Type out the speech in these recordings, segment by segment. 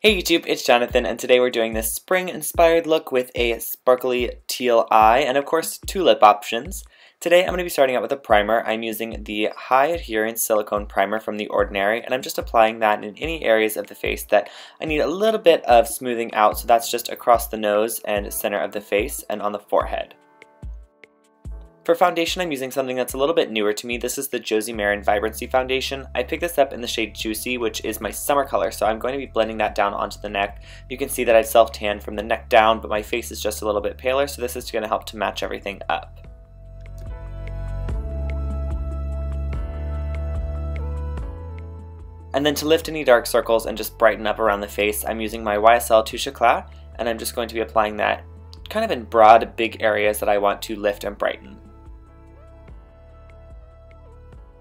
Hey YouTube, it's Jonathan, and today we're doing this spring-inspired look with a sparkly teal eye and of course two lip options. Today I'm going to be starting out with a primer. I'm using the high adherence silicone primer from The Ordinary, and I'm just applying that in any areas of the face that I need a little bit of smoothing out, so that's just across the nose and center of the face and on the forehead. For foundation, I'm using something that's a little bit newer to me. This is the Josie Maran Vibrancy Foundation. I picked this up in the shade Juicy, which is my summer color, so I'm going to be blending that down onto the neck. You can see that I've self-tanned from the neck down, but my face is just a little bit paler, so this is going to help to match everything up. And then to lift any dark circles and just brighten up around the face, I'm using my YSL Touche Eclat, and I'm just going to be applying that kind of in broad, big areas that I want to lift and brighten.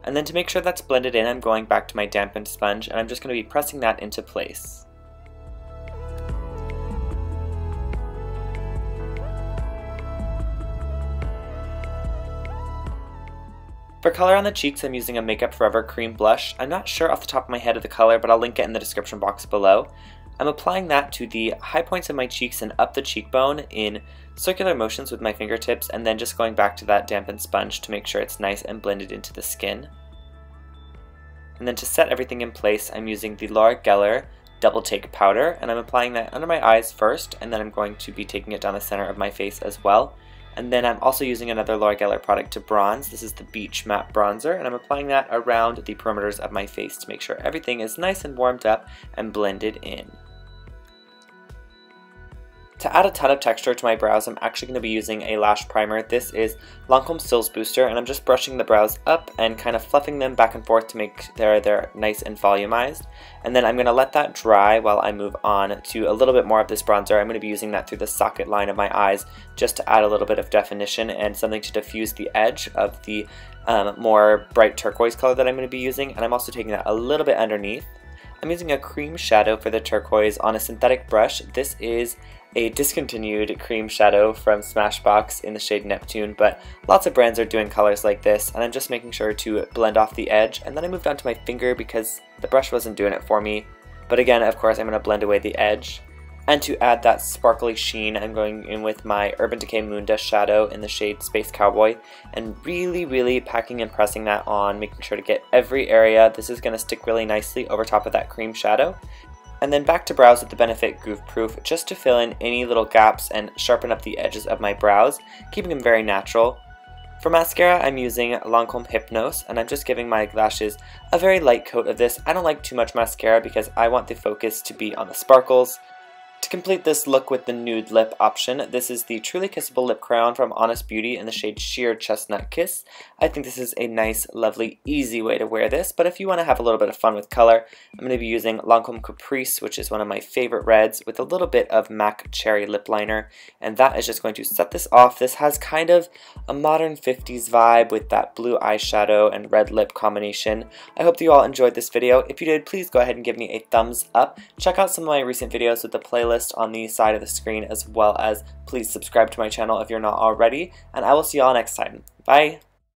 And then to make sure that's blended in, I'm going back to my dampened sponge and I'm just going to be pressing that into place. For color on the cheeks, I'm using a Makeup Forever cream blush. I'm not sure off the top of my head of the color, but I'll link it in the description box below. I'm applying that to the high points of my cheeks and up the cheekbone in circular motions with my fingertips, and then just going back to that dampened sponge to make sure it's nice and blended into the skin. And then to set everything in place, I'm using the Laura Geller Double Take Powder, and I'm applying that under my eyes first, and then I'm going to be taking it down the center of my face as well. And then I'm also using another Laura Geller product to bronze. This is the Beach Matte Bronzer, and I'm applying that around the perimeters of my face to make sure everything is nice and warmed up and blended in. To add a ton of texture to my brows, I'm actually going to be using a lash primer. This is Lancome Sills Booster, and I'm just brushing the brows up and kind of fluffing them back and forth to make sure they're nice and volumized. And then I'm going to let that dry while I move on to a little bit more of this bronzer. I'm going to be using that through the socket line of my eyes just to add a little bit of definition and something to diffuse the edge of the more bright turquoise color that I'm going to be using. And I'm also taking that a little bit underneath. I'm using a cream shadow for the turquoise on a synthetic brush. This is a discontinued cream shadow from Smashbox in the shade Neptune, but lots of brands are doing colors like this, and I'm just making sure to blend off the edge. And then I moved on to my finger because the brush wasn't doing it for me. But again, of course, I'm going to blend away the edge. And to add that sparkly sheen, I'm going in with my Urban Decay Moon Dust shadow in the shade Space Cowboy and really packing and pressing that on, making sure to get every area. This is going to stick really nicely over top of that cream shadow. And then back to brows with the Benefit Goof Proof just to fill in any little gaps and sharpen up the edges of my brows, keeping them very natural. For mascara, I'm using Lancome Hypnose, and I'm just giving my lashes a very light coat of this. I don't like too much mascara because I want the focus to be on the sparkles. To complete this look with the nude lip option, this is the Truly Kissable Lip Crayon from Honest Beauty in the shade Sheer Chestnut Kiss. I think this is a nice, lovely, easy way to wear this, but if you want to have a little bit of fun with color, I'm going to be using Lancome Caprice, which is one of my favorite reds, with a little bit of MAC Cherry Lip Liner, and that is just going to set this off. This has kind of a modern 50s vibe with that blue eyeshadow and red lip combination. I hope that you all enjoyed this video. If you did, please go ahead and give me a thumbs up. Check out some of my recent videos with the playlist on the side of the screen, as well as please subscribe to my channel if you're not already, and I will see you all next time. Bye!